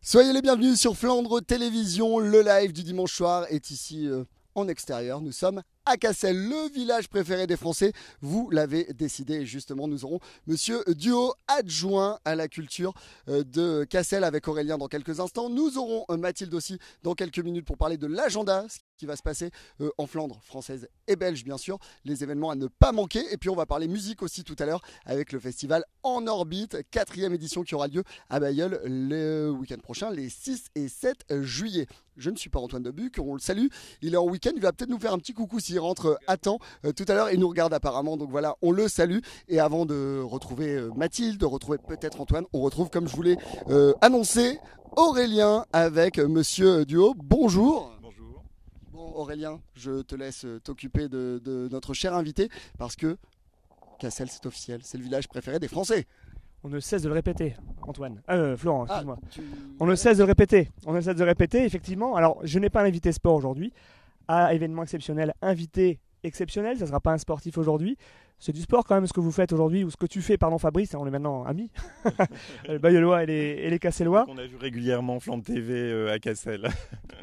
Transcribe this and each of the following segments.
Soyez les bienvenus sur Flandre Télévision. Le live du dimanche soir est ici en extérieur. Nous sommes à Cassel, le village préféré des Français. Vous l'avez décidé et justement nous aurons Monsieur Duhaut, adjoint à la culture de Cassel avec Aurélien dans quelques instants. Nous aurons Mathilde aussi dans quelques minutes pour parler de l'agenda, ce qui va se passer en Flandre française et belge bien sûr, les événements à ne pas manquer. Et puis on va parler musique aussi tout à l'heure avec le festival En Orbite, 4e édition qui aura lieu à Bailleul le week-end prochain, les 6 et 7 juillet. Je ne suis pas Antoine Debuc, on le salue, il est en week-end, il va peut-être nous faire un petit coucou s'il rentre à temps tout à l'heure, il nous regarde apparemment, donc voilà, on le salue. Et avant de retrouver Mathilde, de retrouver peut-être Antoine, on retrouve comme je voulais annoncer Aurélien avec Monsieur Duhaut. Bonjour. Bonjour. Bon Aurélien, je te laisse t'occuper de notre cher invité parce que Cassel c'est officiel, c'est le village préféré des Français. On ne cesse de le répéter, Antoine. Florent, excuse-moi. tu... On ne cesse de répéter. On ne cesse de répéter, effectivement. Alors, je n'ai pas un invité sport aujourd'hui. À événement exceptionnel, invité exceptionnel. Ça ne sera pas un sportif aujourd'hui. C'est du sport quand même ce que vous faites aujourd'hui, ou ce que tu fais, pardon Fabrice, on est maintenant amis. Les Bayeullois et les Cassellois. On a vu régulièrement Flandre TV à Cassel.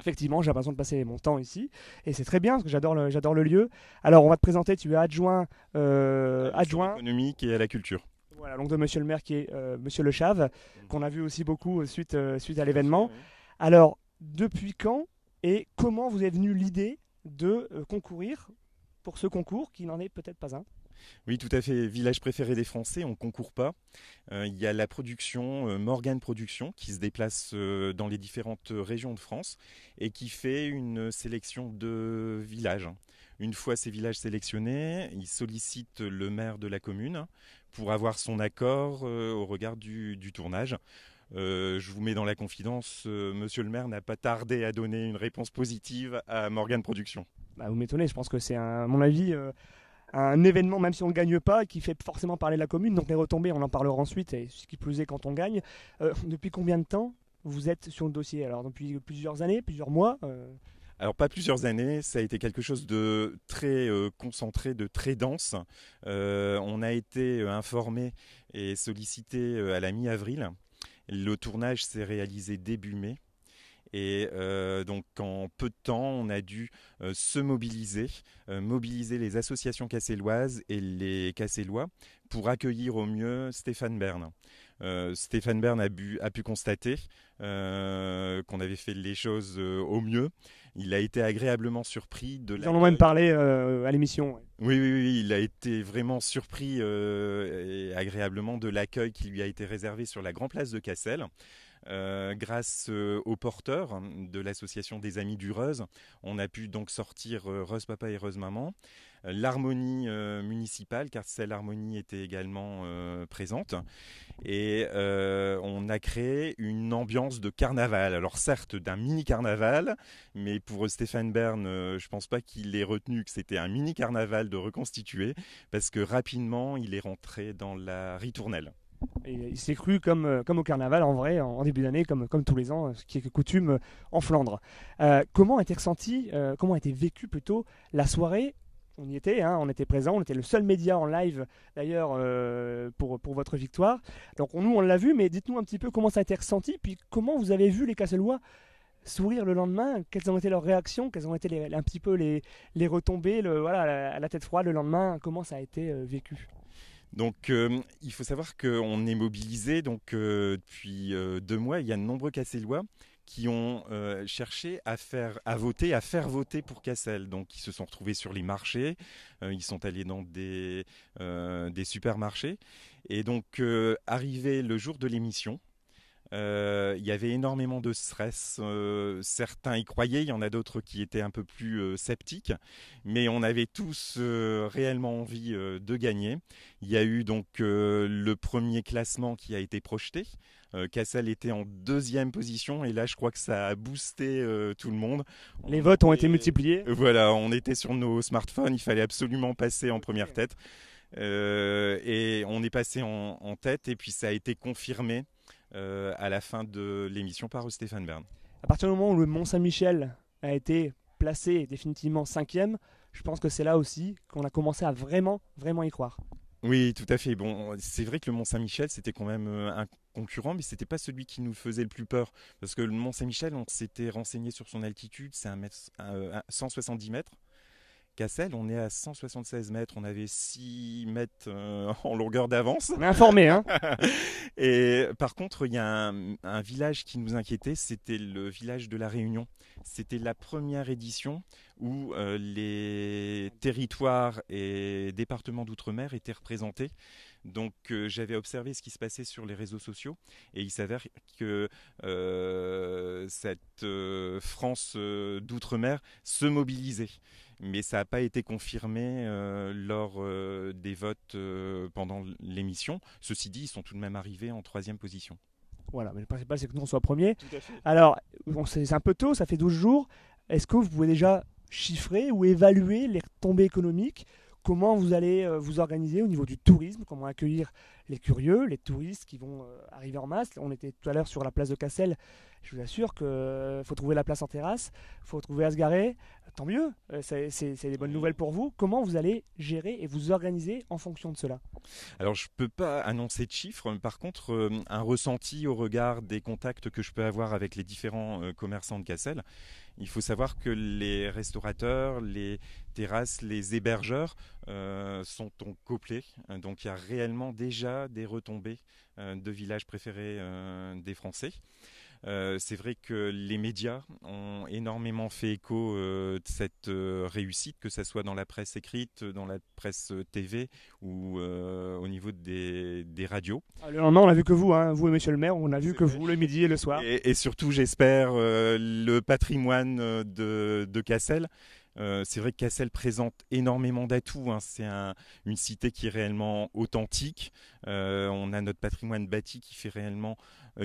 Effectivement, j'ai l'impression de passer mon temps ici. Et c'est très bien, parce que j'adore le lieu. Alors, on va te présenter, tu es adjoint. Adjoint économique et à la culture. Voilà, donc de Monsieur le maire qui est Monsieur Le Chave, qu'on a vu aussi beaucoup suite à l'événement. Alors, depuis quand et comment vous est venue l'idée de concourir pour ce concours qui n'en est peut-être pas un? Oui, tout à fait. Village préféré des Français, on ne concourt pas. Il y a la production, Morgane Production, qui se déplace dans les différentes régions de France et qui fait une sélection de villages. Une fois ces villages sélectionnés, il sollicite le maire de la commune pour avoir son accord au regard du tournage. Je vous mets dans la confidence, monsieur le maire n'a pas tardé à donner une réponse positive à Morgane Production. Bah, vous m'étonnez, je pense que c'est à mon avis un événement, même si on ne gagne pas, qui fait forcément parler la commune. Donc les retombées, on en parlera ensuite, et ce qui plus est quand on gagne. Depuis combien de temps vous êtes sur le dossier? Alors depuis plusieurs années, plusieurs mois Alors pas plusieurs années, ça a été quelque chose de très concentré, de très dense. On a été informé et sollicité à la mi-avril. Le tournage s'est réalisé début mai. Et donc en peu de temps, on a dû se mobiliser, mobiliser les associations casselloises et les cassellois pour accueillir au mieux Stéphane Bern. Stéphane Bern a pu constater qu'on avait fait les choses au mieux. Il a été agréablement surpris de Ils en ont même parlé à l'émission. Oui, il a été vraiment surpris et agréablement de l'accueil qui lui a été réservé sur la grande place de Cassel. Grâce aux porteurs de l'association des Amis du Reuse, on a pu donc sortir Reuse Papa et Reuse Maman. L'harmonie municipale, car celle harmonie était également présente. Et on a créé une ambiance de carnaval. Alors certes, d'un mini-carnaval, mais pour Stéphane Bern, je pense pas qu'il ait retenu que c'était un mini-carnaval de reconstituer, parce que rapidement, il est rentré dans la ritournelle. Et il s'est cru comme au carnaval en vrai, en début d'année, comme tous les ans, ce qui est coutume en Flandre. Comment a été ressenti, comment a été vécu plutôt la soirée? On y était, hein, on était présent, on était le seul média en live d'ailleurs pour votre victoire. Donc nous on l'a vu, mais dites-nous un petit peu comment ça a été ressenti, puis comment vous avez vu les Cassellois sourire le lendemain, quelles ont été leurs réactions, quelles ont été un petit peu les retombées, la tête froide le lendemain, comment ça a été vécu? Donc il faut savoir qu'on est mobilisé depuis 2 mois. Il y a de nombreux Cassellois qui ont cherché à faire voter pour Cassel. Donc ils se sont retrouvés sur les marchés, ils sont allés dans des supermarchés. Et donc arrivé le jour de l'émission, il y avait énormément de stress. Certains y croyaient, il y en a d'autres qui étaient un peu plus sceptiques, mais on avait tous réellement envie de gagner. Il y a eu donc le premier classement qui a été projeté. Cassel était en 2e position et là je crois que ça a boosté tout le monde. Les votes ont été multipliés. Voilà, on était sur nos smartphones, il fallait absolument passer en première tête. Et on est passé en tête et puis ça a été confirmé à la fin de l'émission par Stéphane Bern. À partir du moment où le Mont-Saint-Michel a été placé définitivement 5e, je pense que c'est là aussi qu'on a commencé à vraiment y croire. Oui, tout à fait. Bon, c'est vrai que le Mont-Saint-Michel, c'était quand même un concurrent, mais c'était pas celui qui nous faisait le plus peur. Parce que le Mont-Saint-Michel, on s'était renseigné sur son altitude, c'est 170 mètres. Cassel, on est à 176 mètres, on avait 6 mètres en longueur d'avance. On est informé, hein. Et par contre, il y a un village qui nous inquiétait, c'était le village de La Réunion. C'était la première édition où les territoires et départements d'outre-mer étaient représentés. Donc j'avais observé ce qui se passait sur les réseaux sociaux et il s'avère que cette France d'outre-mer se mobilisait. Mais ça n'a pas été confirmé lors des votes pendant l'émission. Ceci dit, ils sont tout de même arrivés en 3e position. Voilà, mais le principal, c'est que nous, on soit premier. Tout à fait. Alors, bon, c'est un peu tôt, ça fait 12 jours. Est-ce que vous pouvez déjà chiffrer ou évaluer les retombées économiques? Comment vous allez vous organiser au niveau du tourisme? Comment accueillir les curieux, les touristes qui vont arriver en masse? On était tout à l'heure sur la place de Cassel. Je vous assure qu'il faut trouver la place en terrasse, il faut trouver à se garer. Tant mieux, c'est des bonnes nouvelles pour vous. Comment vous allez gérer et vous organiser en fonction de cela? Alors, je ne peux pas annoncer de chiffres. Par contre, un ressenti au regard des contacts que je peux avoir avec les différents commerçants de Cassel. Il faut savoir que les restaurateurs, les terrasses, les hébergeurs sont en complet. Donc, il y a réellement déjà des retombées de villages préférés des Français. C'est vrai que les médias ont énormément fait écho de cette réussite, que ce soit dans la presse écrite, dans la presse TV ou au niveau des radios. Le lendemain, on n'a vu que vous, hein, vous et monsieur le maire, on a vu que vous le midi et le soir. Et surtout, j'espère, le patrimoine de Cassel. C'est vrai que Cassel présente énormément d'atouts, hein. C'est une cité qui est réellement authentique. On a notre patrimoine bâti qui fait réellement,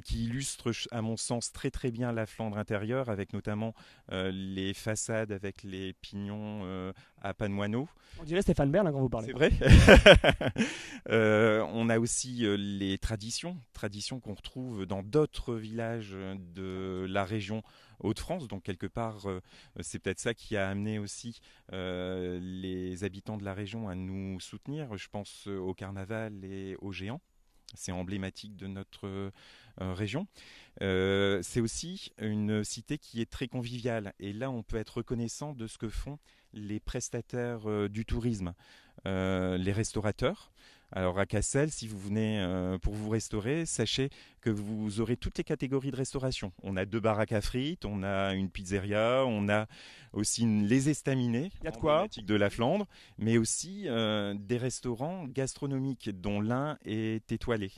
qui illustre, à mon sens, très très bien la Flandre intérieure, avec notamment les façades avec les pignons à panemoineaux. On dirait Stéphane Bern, hein, quand vous parlez. C'est vrai. On a aussi les traditions qu'on retrouve dans d'autres villages de la région Hauts-de-France. Donc quelque part, c'est peut-être ça qui a amené aussi les habitants de la région à nous soutenir. Je pense au carnaval et aux géants. C'est emblématique de notre région. C'est aussi une cité qui est très conviviale. Et là, on peut être reconnaissant de ce que font les prestataires du tourisme, les restaurateurs. Alors à Cassel, si vous venez pour vous restaurer, sachez que vous aurez toutes les catégories de restauration. On a 2 baraques à frites, on a une pizzeria, on a aussi les estaminets, il y a de quoi de la Flandre, mais aussi des restaurants gastronomiques dont l'un est étoilé.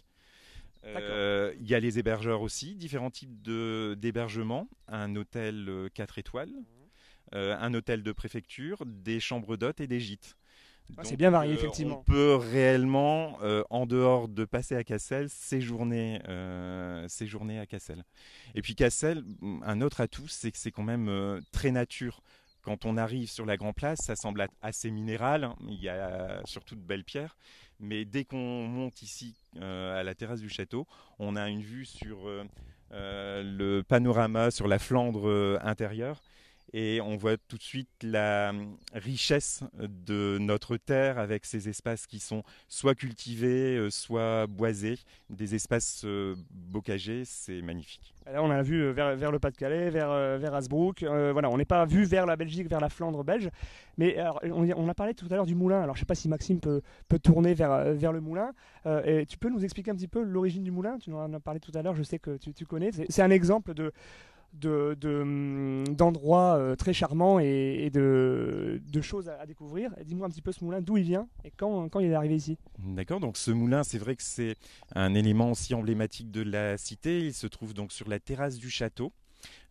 Il y a les hébergeurs aussi, différents types d'hébergements, un hôtel 4 étoiles, un hôtel de préfecture, des chambres d'hôtes et des gîtes. C'est bien varié, effectivement. On peut réellement, en dehors de passer à Cassel, séjourner à Cassel. Et puis Cassel, un autre atout, c'est que c'est quand même très nature. Quand on arrive sur la Grand Place, ça semble être assez minéral. Il y a surtout de belles pierres. Mais dès qu'on monte ici à la terrasse du château, on a une vue sur le panorama, sur la Flandre intérieure. Et on voit tout de suite la richesse de notre terre avec ces espaces qui sont soit cultivés, soit boisés, des espaces bocagés, c'est magnifique. Là, on a vu vers le Pas-de-Calais, vers Hasbrook. Voilà, on n'est pas vu vers la Belgique, vers la Flandre belge. Mais alors, on a parlé tout à l'heure du moulin. Alors, je ne sais pas si Maxime peut tourner vers le moulin. Et tu peux nous expliquer un petit peu l'origine du moulin? Tu nous en as parlé tout à l'heure, je sais que tu connais. C'est un exemple d'endroits très charmants et de choses à découvrir. Dis-moi un petit peu ce moulin, d'où il vient et quand il est arrivé ici. D'accord, donc ce moulin, c'est vrai que c'est un élément aussi emblématique de la cité. Il se trouve donc sur la terrasse du château.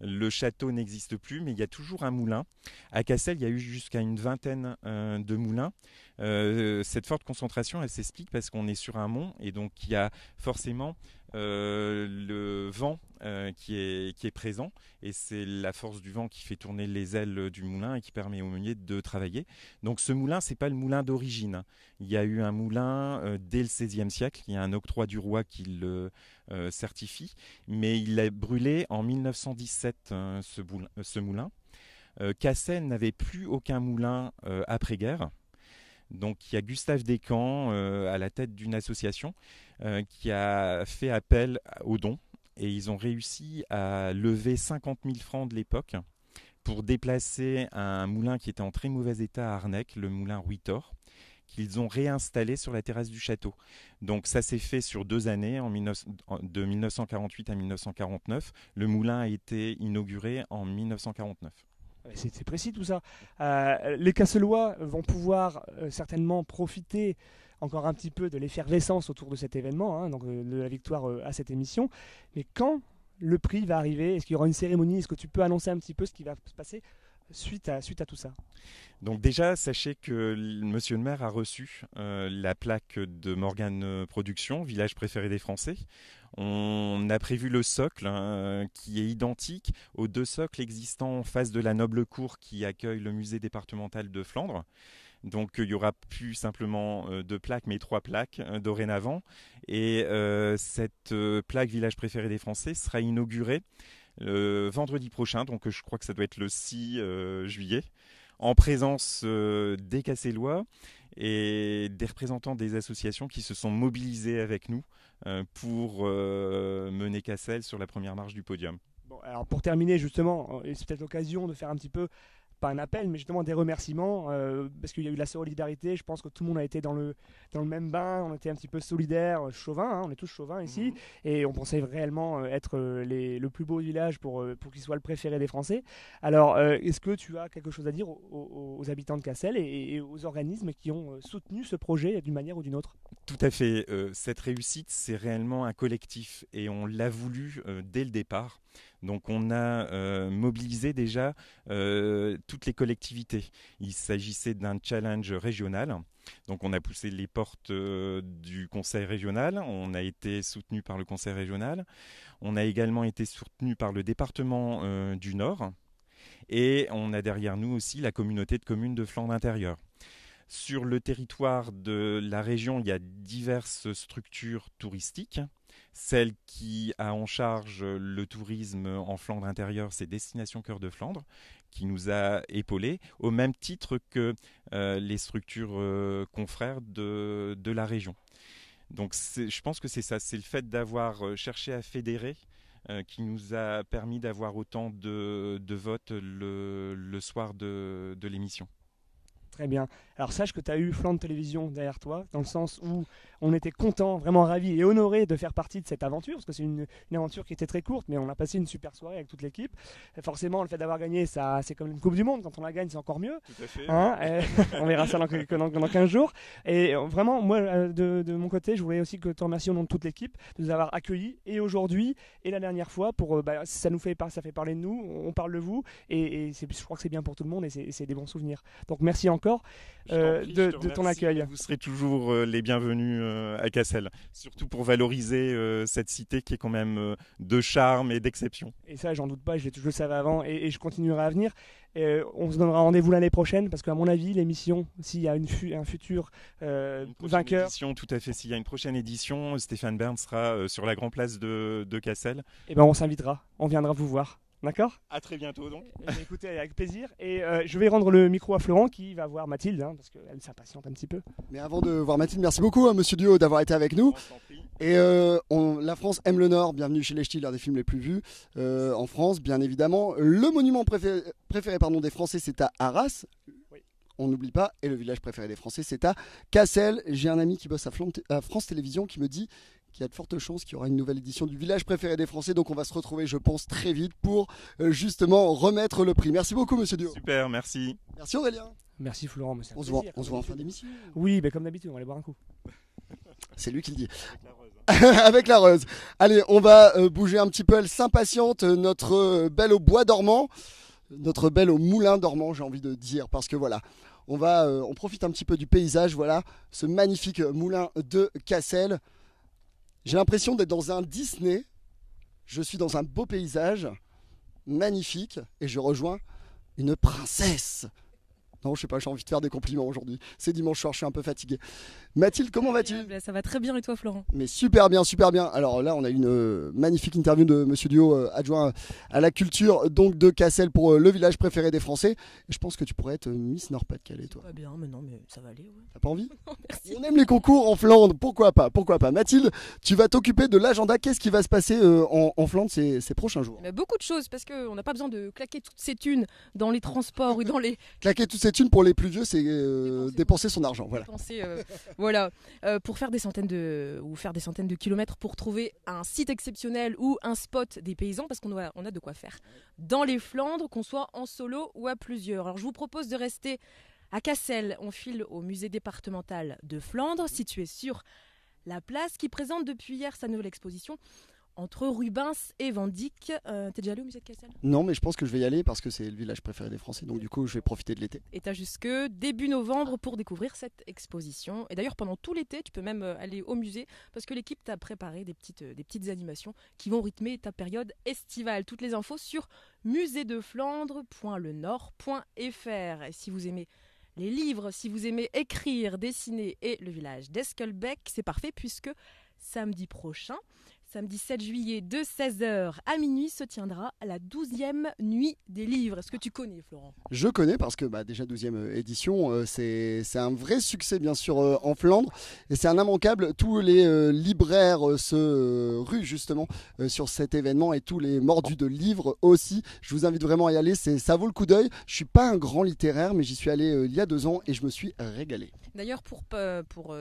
Le château n'existe plus, mais il y a toujours un moulin. À Cassel, il y a eu jusqu'à une vingtaine de moulins. Cette forte concentration, elle s'explique parce qu'on est sur un mont et donc il y a forcément le vent qui est présent, et c'est la force du vent qui fait tourner les ailes du moulin et qui permet au meunier de travailler. Donc ce moulin, c'est pas le moulin d'origine. Il y a eu un moulin dès le XVIe siècle. Il y a un octroi du roi qui le certifie, mais il a brûlé en 1917 ce moulin. Cassel n'avait plus aucun moulin après-guerre. Donc il y a Gustave Descamps à la tête d'une association qui a fait appel aux dons et ils ont réussi à lever 50 000 francs de l'époque pour déplacer un moulin qui était en très mauvais état à Arnec, le moulin Ruitor, qu'ils ont réinstallé sur la terrasse du château. Donc ça s'est fait sur 2 années, de 1948 à 1949. Le moulin a été inauguré en 1949. C'est précis tout ça. Les Casselois vont pouvoir certainement profiter encore un petit peu de l'effervescence autour de cet événement, hein, donc de la victoire à cette émission. Mais quand le prix va arriver, est-ce qu'il y aura une cérémonie? Est-ce que tu peux annoncer un petit peu ce qui va se passer suite à tout ça? Donc déjà, sachez que Monsieur le maire a reçu la plaque de Morgane Productions, village préféré des Français. On a prévu le socle qui est identique aux 2 socles existants en face de la Noble Cour qui accueille le musée départemental de Flandre. Donc il n'y aura plus simplement 2 plaques, mais 3 plaques dorénavant. Et cette plaque village préféré des Français sera inaugurée vendredi prochain, donc je crois que ça doit être le 6 juillet, en présence des Cassellois et des représentants des associations qui se sont mobilisés avec nous pour mener Cassel sur la première marche du podium. Bon, alors pour terminer justement, c'est peut-être l'occasion de faire un petit peu, pas un appel, mais justement des remerciements, parce qu'il y a eu de la solidarité. Je pense que tout le monde a été dans le même bain, on était un petit peu solidaires, chauvins, hein, on est tous chauvins ici, et on pensait réellement être le plus beau village pour qu'il soit le préféré des Français. Alors, est-ce que tu as quelque chose à dire aux habitants de Cassel et aux organismes qui ont soutenu ce projet d'une manière ou d'une autre? Tout à fait. Cette réussite, c'est réellement un collectif et on l'a voulu dès le départ. Donc on a mobilisé déjà toutes les collectivités. Il s'agissait d'un challenge régional. Donc on a poussé les portes du conseil régional. On a été soutenu par le conseil régional. On a également été soutenu par le département du Nord. Et on a derrière nous aussi la communauté de communes de Flandre intérieure. Sur le territoire de la région, il y a diverses structures touristiques. Celle qui a en charge le tourisme en Flandre intérieure, c'est Destination Cœur de Flandre, qui nous a épaulés, au même titre que les structures confrères de la région. Donc je pense que c'est ça, c'est le fait d'avoir cherché à fédérer qui nous a permis d'avoir autant de votes le soir de l'émission. Très bien. Alors sache que tu as eu Flandre Télévision derrière toi, dans le sens où on était content, vraiment ravis et honorés de faire partie de cette aventure, parce que c'est une aventure qui était très courte, mais on a passé une super soirée avec toute l'équipe. Et forcément, le fait d'avoir gagné, ça, c'est comme une Coupe du Monde, quand on la gagne, c'est encore mieux. Tout à fait. Hein, on verra ça dans 15 jours. Et vraiment, moi, de mon côté, je voulais aussi te remercier au nom de toute l'équipe de nous avoir accueillis, et aujourd'hui, et la dernière fois, pour, ça fait parler de nous, on parle de vous, et je crois que c'est bien pour tout le monde, et c'est des bons souvenirs. Donc merci encore de ton accueil. Vous serez toujours les bienvenus à Cassel, surtout pour valoriser cette cité qui est quand même de charme et d'exception. Et ça, j'en doute pas, je le savais avant et je continuerai à venir. On se donnera rendez-vous l'année prochaine parce qu'à mon avis, l'émission, s'il y a un futur vainqueur. Édition, tout à fait. S'il y a une prochaine édition, Stéphane Bern sera sur la Grand Place de Cassel. Et ben, on s'invitera, on viendra vous voir. D'accord ? À très bientôt donc. Écoutez, avec plaisir. Et je vais rendre le micro à Florent qui va voir Mathilde, hein, parce qu'elle s'impatiente un petit peu. Mais avant de voir Mathilde, merci beaucoup Monsieur Duhaut d'avoir été avec nous. Et La France aime le Nord, bienvenue chez les Ch'tis, l'un des films les plus vus en France, bien évidemment. Le monument préféré des Français, c'est à Arras. Oui. On n'oublie pas, et le village préféré des Français, c'est à Cassel. J'ai un ami qui bosse à France Télévisions qui me dit qu'il y a de fortes chances qu'il y aura une nouvelle édition du village préféré des Français. Donc on va se retrouver, je pense, très vite pour justement remettre le prix. Merci beaucoup, Monsieur Duhaut. Super, merci. Merci Aurélien. Merci Florent. On se voit en fin d'émission. Oui, mais comme d'habitude, on va aller boire un coup. C'est lui qui le dit. Avec la Reuse. Allez, on va bouger un petit peu. Elle s'impatiente, notre belle au bois dormant, notre belle au moulin dormant, j'ai envie de dire, parce que voilà, on profite un petit peu du paysage. Voilà, ce magnifique moulin de Cassel. J'ai l'impression d'être dans un Disney. Je suis dans un beau paysage, magnifique, et je rejoins une princesse Non, je sais pas, j'ai envie de faire des compliments aujourd'hui. C'est dimanche soir, je suis un peu fatigué. Mathilde, comment vas-tu? Ça va très bien et toi Florent? Mais super bien, super bien. Alors là, on a une magnifique interview de Monsieur Duo, adjoint à la culture, donc de Cassel pour le village préféré des Français. Et je pense que tu pourrais être Miss Nord-Pas-de-Calais, toi. Pas bien, mais non, mais ça va aller. Ouais. T'as pas envie? Non, merci. On aime les concours en Flandre, pourquoi pas, pourquoi pas. Mathilde, tu vas t'occuper de l'agenda. Qu'est-ce qui va se passer en Flandre ces prochains jours? Mais beaucoup de choses parce qu'on n'a pas besoin de claquer toutes ces thunes dans les transports ou dans les Claquer toutes ces thunes pour les plus vieux, c'est dépenser son argent. Voilà. dépenser, voilà, pour faire des centaines de kilomètres pour trouver un site exceptionnel ou un spot des paysans parce qu'on a de quoi faire dans les Flandres, qu'on soit en solo ou à plusieurs. Alors je vous propose de rester à Cassel. On file au musée départemental de Flandre, situé sur la place, qui présente depuis hier sa nouvelle exposition entre Rubens et Van Dyck. T'es déjà allé au musée de Cassel? Non, mais je pense que je vais y aller parce que c'est le village préféré des Français. Donc du coup, je vais profiter de l'été. Et t'as jusque début novembre pour découvrir cette exposition. Et d'ailleurs, pendant tout l'été, tu peux même aller au musée parce que l'équipe t'a préparé des petites animations qui vont rythmer ta période estivale. Toutes les infos sur musédeflandre.lenord.fr. Et si vous aimez les livres, si vous aimez écrire, dessiner et le village d'Eskelbeck, c'est parfait puisque samedi prochain, samedi 7 juillet de 16h à minuit se tiendra la 12e nuit des livres. Est-ce que tu connais, Florent? Je connais parce que déjà 12e édition, c'est un vrai succès bien sûr en Flandre et c'est un immanquable. Tous les libraires se ruent justement sur cet événement et tous les mordus de livres aussi. Je vous invite vraiment à y aller, ça vaut le coup d'œil. Je suis pas un grand littéraire mais j'y suis allé il y a 2 ans et je me suis régalé. D'ailleurs, pour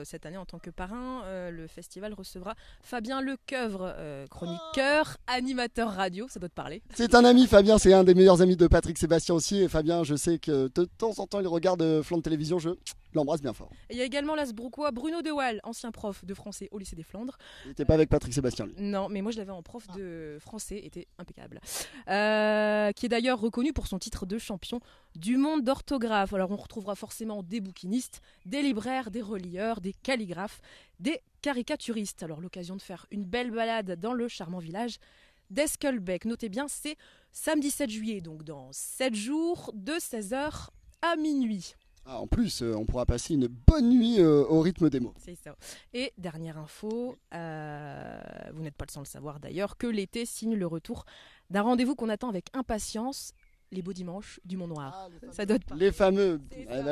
cette année, en tant que parrain, le festival recevra Fabien Lecoeuvre, chroniqueur, animateur radio, ça doit te parler. C'est un ami, Fabien, c'est un des meilleurs amis de Patrick Sébastien aussi. Et Fabien, je sais que de temps en temps, il regarde Flandre Télévision, je l'embrasse bien fort. Et il y a également l'Asbroucois Bruno De Waal, ancien prof de français au lycée des Flandres. Il n'était pas avec Patrick Sébastien, lui. Non, mais moi je l'avais en prof de français, était impeccable. Qui est d'ailleurs reconnu pour son titre de champion du monde d'orthographe. Alors on retrouvera forcément des bouquinistes, des libraires, des relieurs, des calligraphes, des caricaturistes. Alors l'occasion de faire une belle balade dans le charmant village d'Eskelbeck. Notez bien, c'est samedi 7 juillet, donc dans 7 jours, de 16h à minuit. Ah, en plus, on pourra passer une bonne nuit au rythme des mots. C'est ça. Et dernière info, vous n'êtes pas le seul à le savoir d'ailleurs, que l'été signe le retour d'un rendez-vous qu'on attend avec impatience, les beaux dimanches du Mont Noir. Ça doit te parler. Les fameux,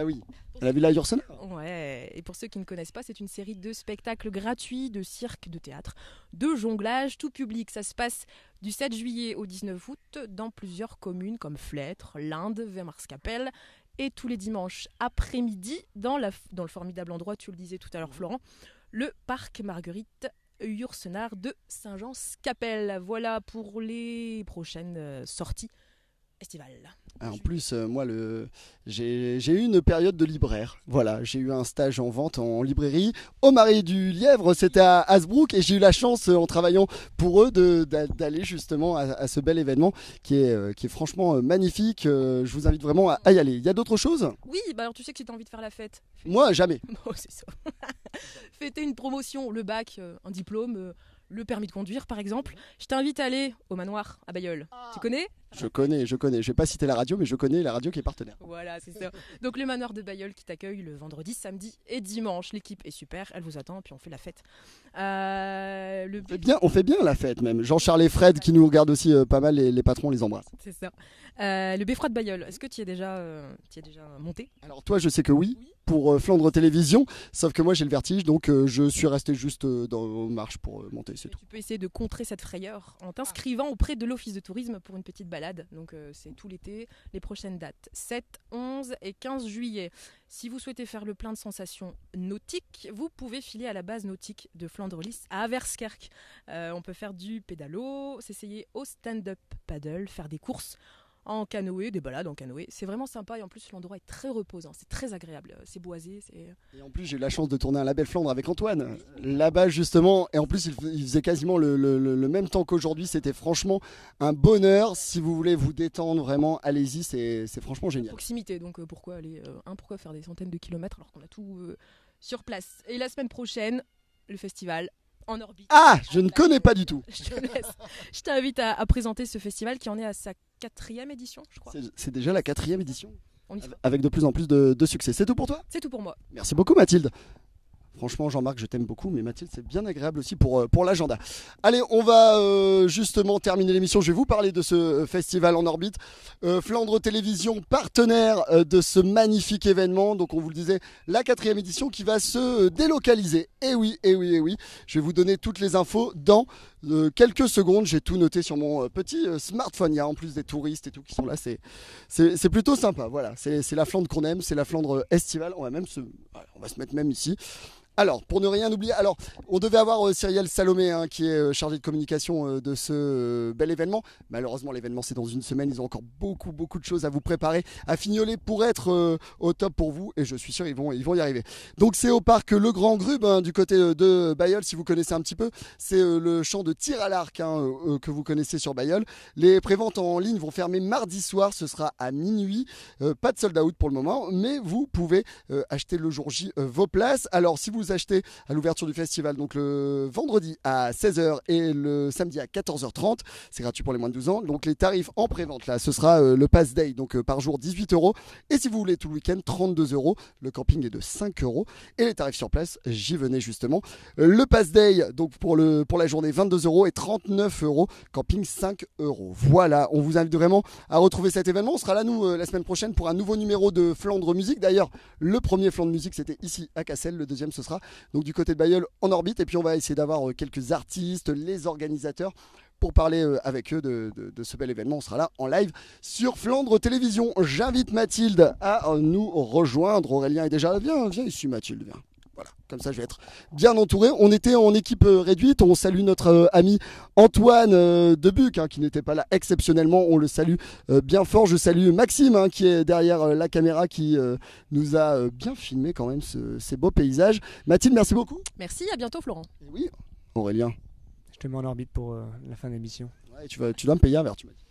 oui, à la Villa Yourcenar. Ouais, et pour ceux qui ne connaissent pas, c'est une série de spectacles gratuits, de cirque, de théâtre, de jonglage, tout public. Ça se passe du 7 juillet au 19 août dans plusieurs communes comme Flêtre, Linde, Wemarskapelle. Et tous les dimanches après-midi, dans le formidable endroit, tu le disais tout à l'heure Florent, le parc Marguerite Yourcenar de Saint-Jean-Scapelle. Voilà pour les prochaines sorties estivales. En plus, moi, j'ai eu une période de libraire. Voilà, j'ai eu un stage en vente en librairie au Marais du Lièvre, c'était à Hasbrouck, et j'ai eu la chance, en travaillant pour eux, d'aller justement à ce bel événement qui est franchement magnifique. Je vous invite vraiment à y aller. Il y a d'autres choses? Oui, bah alors tu sais que si tu as envie de faire la fête. Moi, jamais. Bon, c'est ça. Fêter une promotion, le bac, un diplôme, le permis de conduire par exemple. Je t'invite à aller au manoir à Bailleul. Tu connais? Je connais. Je vais pas citer la radio, mais je connais la radio qui est partenaire. Voilà, c'est ça. Donc le manoir de Bailleul qui t'accueille le vendredi, samedi et dimanche. L'équipe est super, elle vous attend, puis on fait la fête. On fait bien la fête même. Jean-Charles et Fred qui nous regardent aussi pas mal, les patrons, les embrassent. C'est ça. Le beffroi de Bailleul, est-ce que tu y es déjà monté? Alors toi, je sais que oui, pour Flandre Télévision, sauf que moi j'ai le vertige, donc je suis resté juste dans marche pour monter, c'est tout. Tu peux essayer de contrer cette frayeur en t'inscrivant auprès de l'office de tourisme pour une petite balade. Donc c'est tout l'été, les prochaines dates 7, 11 et 15 juillet. Si vous souhaitez faire le plein de sensations nautiques, vous pouvez filer à la base nautique de Flandre-Lys à Averskerk. On peut faire du pédalo, s'essayer au stand-up paddle, faire des courses en canoë, des balades en canoë. C'est vraiment sympa et en plus l'endroit est très reposant, c'est très agréable, c'est boisé. Et en plus j'ai eu la chance de tourner un label Flandre avec Antoine, là-bas justement, et en plus il faisait quasiment le même temps qu'aujourd'hui, c'était franchement un bonheur. Si vous voulez vous détendre vraiment, allez-y, c'est franchement génial. Proximité, donc pourquoi faire des centaines de kilomètres alors qu'on a tout sur place. Et la semaine prochaine, le festival en orbite. Ah, je ne connais pas du tout. Je t'invite à présenter ce festival qui en est à sa 4e édition, je crois. C'est déjà la 4e édition. On y sera. avec de plus en plus de succès. C'est tout pour toi? C'est tout pour moi. Merci beaucoup Mathilde. Franchement, Jean-Marc, je t'aime beaucoup, mais Mathilde, c'est bien agréable aussi pour l'agenda. Allez, on va justement terminer l'émission. Je vais vous parler de ce festival en orbite. Flandre Télévision, partenaire de ce magnifique événement. Donc, on vous le disait, la 4e édition qui va se délocaliser. Et oui, et oui, et oui. Je vais vous donner toutes les infos dans quelques secondes. J'ai tout noté sur mon petit smartphone. Il y a en plus des touristes et tout qui sont là. C'est plutôt sympa. Voilà, c'est la Flandre qu'on aime. C'est la Flandre estivale. On va se mettre même ici. Alors, pour ne rien oublier, on devait avoir Cyrielle Salomé qui est chargé de communication de ce bel événement. Malheureusement, l'événement c'est dans une semaine. Ils ont encore beaucoup de choses à vous préparer, à fignoler pour être au top pour vous. Et je suis sûr ils vont y arriver. Donc c'est au parc Le Grand Grube du côté de Bailleul, si vous connaissez un petit peu. C'est le champ de tir à l'arc que vous connaissez sur Bailleul. Les préventes en ligne vont fermer mardi soir. Ce sera à minuit. Pas de sold out pour le moment, mais vous pouvez acheter le jour J vos places. Alors si vous achetez à l'ouverture du festival, donc le vendredi à 16h et le samedi à 14h30, c'est gratuit pour les moins de 12 ans. Donc les tarifs en pré-vente là, ce sera le pass day, donc par jour 18 €. Et si vous voulez tout le week-end, 32 €. Le camping est de 5 €. Et les tarifs sur place, j'y venais justement. Le pass day, donc pour la journée, 22 € et 39 €. Camping 5 €. Voilà, on vous invite vraiment à retrouver cet événement. On sera là nous la semaine prochaine pour un nouveau numéro de Flandre Musique. D'ailleurs, le premier Flandre Musique c'était ici à Cassel, le deuxième ce sera donc du côté de Bailleul en orbite. Et puis on va essayer d'avoir quelques artistes, les organisateurs, pour parler avec eux de ce bel événement. On sera là en live sur Flandre Télévision. J'invite Mathilde à nous rejoindre. Aurélien est déjà là. Viens ici Mathilde, viens. Voilà, comme ça je vais être bien entouré. On était en équipe réduite. On salue notre ami Antoine Debuc qui n'était pas là exceptionnellement. On le salue bien fort. Je salue Maxime qui est derrière la caméra, qui nous a bien filmé quand même ces beaux paysages. Mathilde, merci beaucoup. Merci, à bientôt Florent. Et oui, Aurélien. Je te mets en orbite pour la fin de l'émission. Ouais, tu dois me payer un verre, tu m'as dit.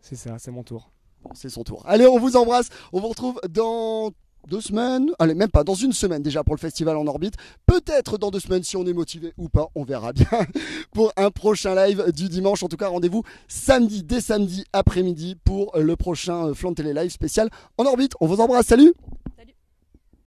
C'est ça, c'est mon tour. Bon, c'est son tour. Allez, on vous embrasse. On vous retrouve dans 2 semaines. Allez, même pas, dans une semaine déjà pour le festival en orbite. Peut-être dans 2 semaines si on est motivé ou pas. On verra bien pour un prochain live du dimanche. En tout cas, rendez-vous dès samedi après-midi pour le prochain Flandre Télé Live spécial en orbite. On vous embrasse. Salut!